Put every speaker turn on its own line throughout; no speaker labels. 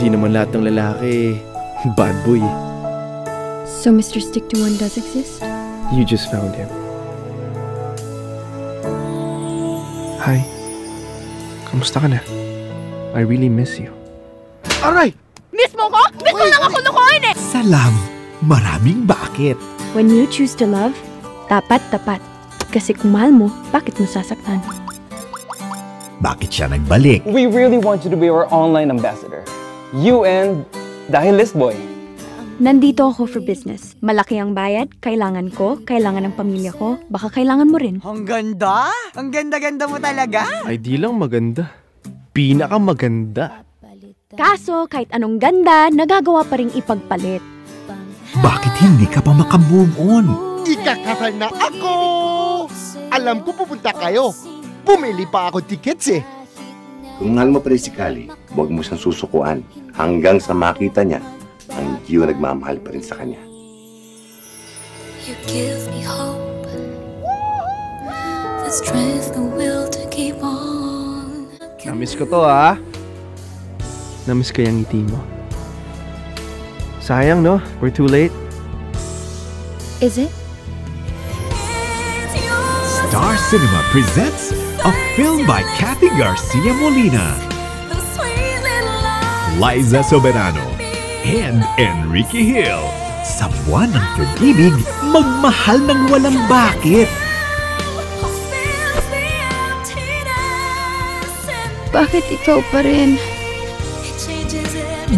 Di naman lahat ng lalaki bad boy.
So Mr. Stick-to-One does exist?
You just found him. Hi. Kamusta ka na? I really miss you. Aray!
Miss mo ko? Miss mo lang ako lukuhin eh!
Salam, maraming bakit.
When you choose to love, dapat tapat. Kasi kung mahal mo, bakit mo sasaktan?
Bakit siya nagbalik?
We really want you to be our online ambassador. You and dahil list boy.
Nandito ako for business. Malaki ang bayad, kailangan ko, kailangan ng pamilya ko, baka kailangan mo rin.
Ang ganda! Ang ganda-ganda mo talaga!
Ay di lang maganda. Pinakamaganda.
Kaso, kahit anong ganda, nagagawa pa rin ipagpalit.
Bakit hindi ka pa makamove on?
Ikakasal na ako! Alam ko pupunta kayo. Bumili pa ako tickets eh.
Kung mahal mo pa rin si Kali, huwag mo siyang susukuan hanggang sa makita niya ang Gio nagmamahal pa rin sa kanya.
You give me hope, the strength, the will to keep on.
Namiss ko to ah. Namiss ko yung ngiti mo. Sayang no? We're too late.
Is it?
Star Cinema presents a film by Kathy Garcia Molina, Liza Soberano, and Enrique Hill. Sa buwan ng pag-ibig, magmahal ng walang bakit.
Bakit ikaw pa rin?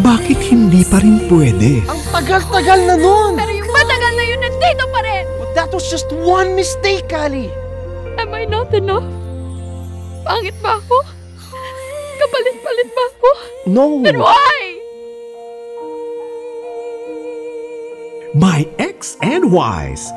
Bakit hindi pa rin pwede?
Ang tagal-tagal na nun!
Pero yung matagal na yun, nandito pa rin!
But that was just one mistake, Kali!
Am I not enough? Pangit ba ako? Kapalit-palit ba ako?
No!
Then why?
My Ex and Wise,